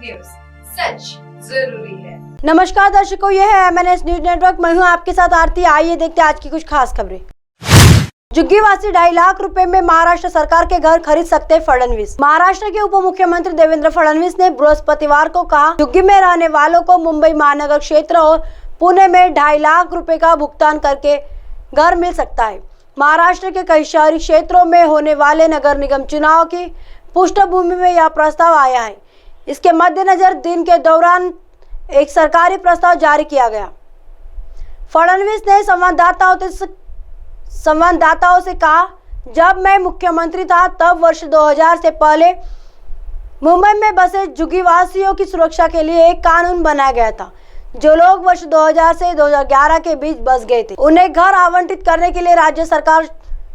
News, सच जरूरी है। नमस्कार दर्शकों, यह है MNS न्यूज नेटवर्क। मैं हूं आपके साथ आरती। आइए देखते हैं आज की कुछ खास खबरें। झुग्गीवासी 2.5 लाख रुपए में महाराष्ट्र सरकार के घर खरीद सकते फडणवीस। महाराष्ट्र के उप मुख्यमंत्री देवेंद्र फडणवीस ने बृहस्पतिवार को कहा, झुग्गी में रहने वालों को मुंबई महानगर क्षेत्र और पुणे में 2.5 लाख रुपए का भुगतान करके घर मिल सकता है। महाराष्ट्र के कई शहरी क्षेत्रों में होने वाले नगर निगम चुनाव की पृष्ठभूमि में यह प्रस्ताव आया है। इसके मद्देनजर दिन के दौरान एक सरकारी प्रस्ताव जारी किया गया। फडणवीस ने संवाददाताओं से कहा, जब मैं मुख्यमंत्री था तब वर्ष 2000 से पहले मुंबई में बसे झुग्गीवासियों की सुरक्षा के लिए एक कानून बनाया गया था। जो लोग वर्ष 2000 से 2011 के बीच बस गए थे, उन्हें घर आवंटित करने के लिए राज्य सरकार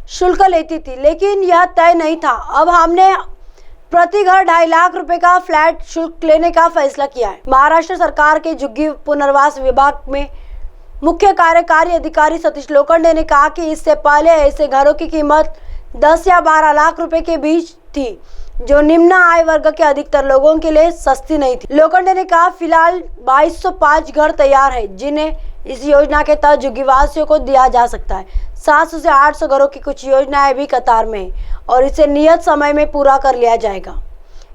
शुल्क लेती थी, लेकिन यह तय नहीं था। अब हमने प्रति घर 2.5 लाख रुपए का फ्लैट शुल्क लेने का फैसला किया है। महाराष्ट्र सरकार के झुग्गी पुनर्वास विभाग में मुख्य कार्यकारी अधिकारी सतीश लोखंडे ने कहा कि इससे पहले ऐसे घरों की कीमत 10 या 12 लाख रुपए के बीच थी, जो निम्न आय वर्ग के अधिकतर लोगों के लिए सस्ती नहीं थी। लोखंडे ने कहा, फिलहाल 2205 घर तैयार है, जिन्हें इस योजना के तहत झुग्गीवासियों को दिया जा सकता है। 700 से 800 घरों की कुछ योजनाएं भी कतार में है और इसे नियत समय में पूरा कर लिया जाएगा।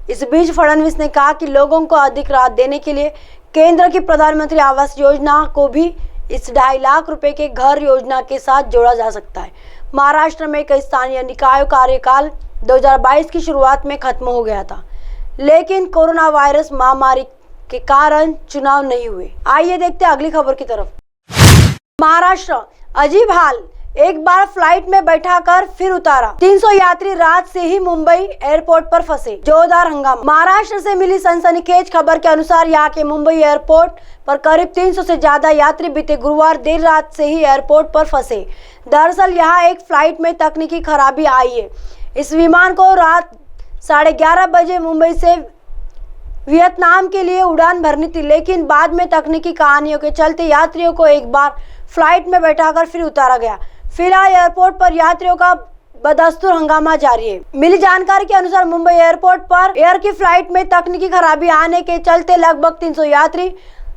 इस बीच फडणवीस ने कहा कि लोगों को अधिक राहत देने के लिए केंद्र की प्रधानमंत्री आवास योजना को भी इस 2.5 लाख रुपए के घर योजना के साथ जोड़ा जा सकता है। महाराष्ट्र में कई स्थानीय निकायों कार्यकाल 2022 की शुरुआत में खत्म हो गया था, लेकिन कोरोना वायरस महामारी के कारण चुनाव नहीं हुए। आइए देखते हैं अगली खबर की तरफ। महाराष्ट्र, अजीब हाल, एक बार फ्लाइट में बैठाकर फिर उतारा। 300 यात्री रात से ही मुंबई एयरपोर्ट पर फंसे, जोरदार हंगामा। महाराष्ट्र से मिली सनसनीखेज खबर के अनुसार यहाँ के मुंबई एयरपोर्ट पर करीब 300 से ज्यादा यात्री बीते गुरुवार देर रात से ही एयरपोर्ट पर फंसे। दरअसल यहाँ एक फ्लाइट में तकनीकी खराबी आई है। इस विमान को रात 11:30 बजे मुंबई से वियतनाम के लिए उड़ान भरनी थी, लेकिन बाद में तकनीकी कहानियों के चलते यात्रियों को एक बार फ्लाइट में बैठाकर फिर उतारा गया। फिलहाल एयरपोर्ट पर यात्रियों का बदस्तूर हंगामा जारी है। मिली जानकारी के अनुसार मुंबई एयरपोर्ट पर एयर की फ्लाइट में तकनीकी खराबी आने के चलते लगभग 300 यात्री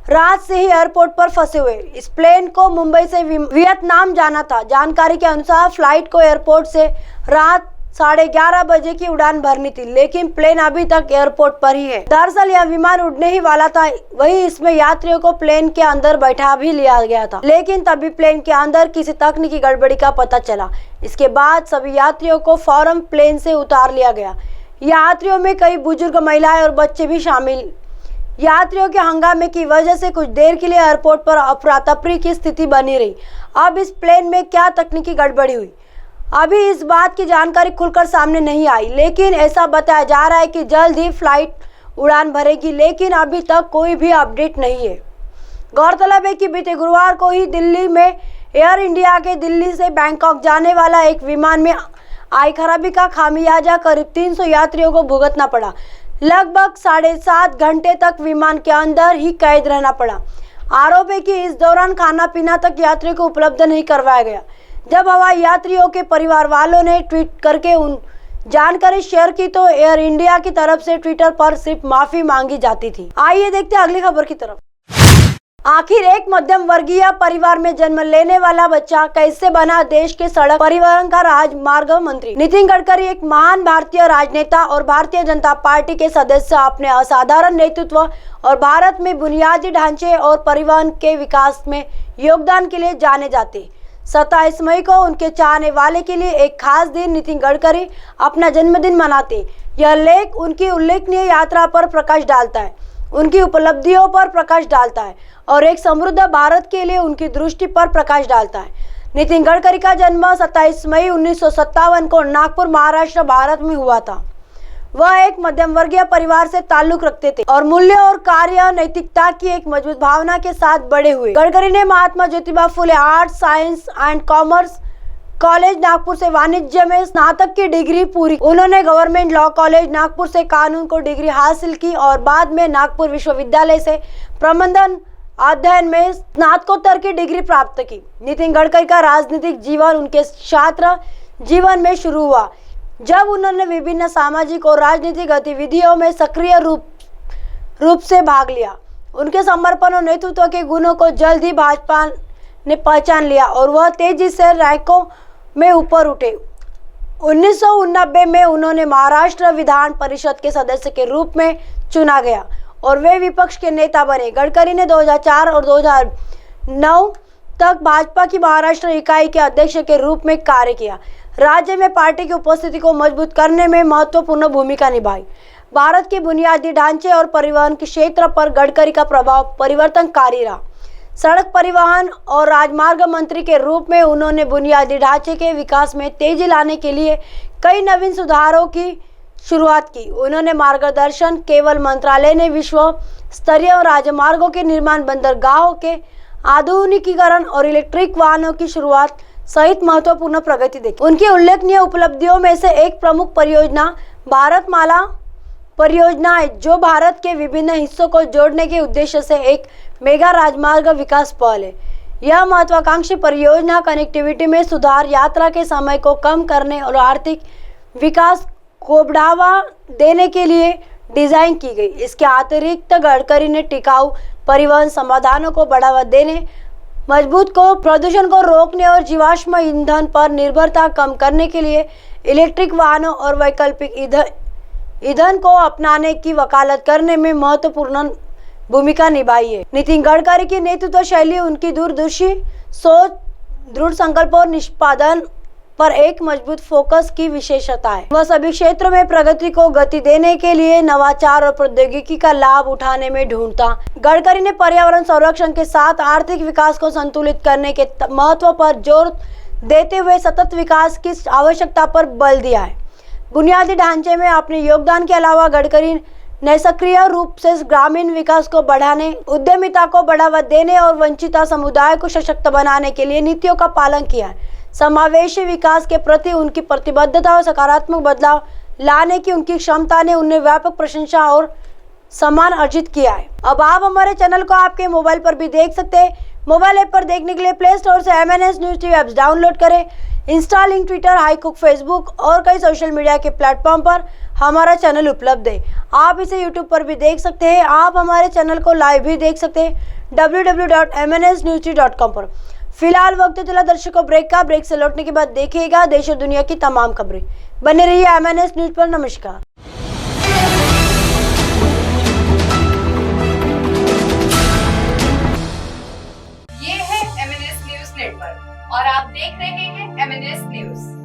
रात से ही एयरपोर्ट पर फंसे हुए। इस प्लेन को मुंबई से वियतनाम जाना था। जानकारी के अनुसार फ्लाइट को एयरपोर्ट से रात 11:30 बजे की उड़ान भरनी थी, लेकिन प्लेन अभी तक एयरपोर्ट पर ही है। दरअसल यह विमान उड़ने ही वाला था, वही इसमें यात्रियों को प्लेन के अंदर बैठा भी लिया गया था, लेकिन तभी प्लेन के अंदर किसी तकनीकी गड़बड़ी का पता चला। इसके बाद सभी यात्रियों को फौरन प्लेन से उतार लिया गया। यात्रियों में कई बुजुर्ग, महिलाएं और बच्चे भी शामिल। यात्रियों के हंगामे की वजह से कुछ देर के लिए एयरपोर्ट पर अफरा तफरी की स्थिति बनी रही। अब इस प्लेन में क्या तकनीकी गड़बड़ी हुई, अभी इस बात की जानकारी खुलकर सामने नहीं आई, लेकिन ऐसा बताया जा रहा है कि जल्द ही फ्लाइट उड़ान भरेगी, लेकिन अभी तक कोई भी अपडेट नहीं है। गौरतलब है कि बीते गुरुवार को ही दिल्ली में एयर इंडिया के दिल्ली से बैंकॉक जाने वाला एक विमान में आई खराबी का खामियाजा करीब 300 यात्रियों को भुगतना पड़ा। लगभग 7.5 घंटे तक विमान के अंदर ही कैद रहना पड़ा। आरोप है कि इस दौरान खाना पीना तक यात्रियों को उपलब्ध नहीं करवाया गया। जब हवाई यात्रियों के परिवार वालों ने ट्वीट करके उन जानकारी शेयर की तो एयर इंडिया की तरफ से ट्विटर पर सिर्फ माफी मांगी जाती थी। आइए देखते हैं अगली खबर की तरफ। आखिर एक मध्यम वर्गीय परिवार में जन्म लेने वाला बच्चा कैसे बना देश के सड़क परिवहन का राजमार्ग मंत्री। नितिन गडकरी एक महान भारतीय राजनेता और भारतीय जनता पार्टी के सदस्य अपने असाधारण नेतृत्व और भारत में बुनियादी ढांचे और परिवहन के विकास में योगदान के लिए जाने जाते। 27 मई को उनके चाहने वाले के लिए एक खास दिन नितिन गडकरी अपना जन्मदिन मनाते। यह लेख उनकी उल्लेखनीय यात्रा पर प्रकाश डालता है, उनकी उपलब्धियों पर प्रकाश डालता है और एक समृद्ध भारत के लिए उनकी दृष्टि पर प्रकाश डालता है। नितिन गडकरी का जन्म 27 मई 1957 को नागपुर, महाराष्ट्र, भारत में हुआ था। वह एक मध्यम वर्गीय परिवार से ताल्लुक रखते थे और मूल्य और कार्य नैतिकता की एक मजबूत भावना के साथ बड़े हुए। गडकरी ने Mahatma Jyotiba Phule arts, science and commerce college Nagpur से वाणिज्य में स्नातक की डिग्री पूरी। उन्होंने गवर्नमेंट लॉ कॉलेज नागपुर से कानून को डिग्री हासिल की और बाद में नागपुर विश्वविद्यालय से प्रबंधन अध्ययन में स्नातकोत्तर की डिग्री प्राप्त की। नितिन गडकरी का राजनीतिक जीवन उनके छात्र जीवन में शुरू हुआ, जब उन्होंने विभिन्न सामाजिक और राजनीतिक गतिविधियों में सक्रिय रूप रूप से भाग लिया। उनके समर्पण और नेतृत्व के गुणों को जल्द ही भाजपा ने पहचान लिया और वह तेजी से रैंकों में ऊपर उठे। 1989 में उन्होंने महाराष्ट्र विधान परिषद के सदस्य के रूप में चुना गया और वे विपक्ष के नेता बने। गडकरी ने 2004 और 2009 तक भाजपा की महाराष्ट्र इकाई के अध्यक्ष के रूप में कार्य किया। राज्य में पार्टी की उपस्थिति को मजबूत करने में महत्वपूर्ण भूमिका निभाई। भारत के बुनियादी ढांचे और परिवहन के क्षेत्र पर गडकरी का प्रभाव परिवर्तनकारी रहा। सड़क परिवहन और राजमार्ग मंत्री के रूप में उन्होंने बुनियादी ढांचे के विकास में तेजी लाने के लिए कई नवीन सुधारों की शुरुआत की। उन्होंने मार्गदर्शन केवल मंत्रालय ने विश्व स्तरीय राजमार्गों के निर्माण, बंदरगाहों के आधुनिकीकरण और इलेक्ट्रिक वाहनों की शुरुआत सहित महत्वपूर्ण प्रगति देखी। उनकी उल्लेखनीय उपलब्धियों में से एक प्रमुख परियोजना भारतमाला परियोजना है, जो भारत के विभिन्न हिस्सों को जोड़ने के उद्देश्य से एक मेगा राजमार्ग विकास पहल है। यह महत्वाकांक्षी परियोजना कनेक्टिविटी में सुधार, यात्रा के समय को कम करने और आर्थिक विकास को बढ़ावा देने के लिए डिजाइन की गई। इसके अतिरिक्त गडकरी ने टिकाऊ परिवहन समाधानों को बढ़ावा देने, मजबूत को प्रदूषण को रोकने और जीवाश्म ईंधन पर निर्भरता कम करने के लिए इलेक्ट्रिक वाहनों और वैकल्पिक ईंधन को अपनाने की वकालत करने में महत्वपूर्ण भूमिका निभाई है। नितिन गडकरी की नेतृत्व शैली, उनकी दूरदर्शी सोच, दृढ़ संकल्प और निष्पादन पर एक मजबूत फोकस की विशेषता है। वह सभी क्षेत्रों में प्रगति को गति देने के लिए नवाचार और प्रौद्योगिकी का लाभ उठाने में ढूंढता। गडकरी ने पर्यावरण संरक्षण के साथ आर्थिक विकास को संतुलित करने के महत्व पर जोर देते हुए सतत विकास की आवश्यकता पर बल दिया है। बुनियादी ढांचे में अपने योगदान के अलावा गडकरी ने सक्रिय रूप से ग्रामीण विकास को बढ़ाने, उद्यमिता को बढ़ावा देने और वंचित समुदाय को सशक्त बनाने के लिए नीतियों का पालन किया है। समावेशी विकास के प्रति उनकी प्रतिबद्धता और सकारात्मक बदलाव लाने की उनकी क्षमता ने उन्हें व्यापक प्रशंसा और सम्मान अर्जित किया है। अब आप हमारे चैनल को आपके मोबाइल पर भी देख सकते हैं। मोबाइल ऐप पर देखने के लिए प्ले स्टोर से MNS news TV apps download करें। इंस्टा, लिंक, ट्विटर, हाईकुक, फेसबुक और कई सोशल मीडिया के प्लेटफॉर्म पर हमारा चैनल उपलब्ध है। आप इसे यूट्यूब पर भी देख सकते हैं। आप हमारे चैनल को लाइव भी देख सकते हैं www.mnsnewstv.com पर। फिलहाल वक्त चला दर्शकों ब्रेक का। ब्रेक से लौटने के बाद देखिएगा देश और दुनिया की तमाम खबरें। बने रहिए MNS न्यूज पर। नमस्कार। ये है MNS न्यूज नेटवर्क और आप देख रहे हैं MNS न्यूज।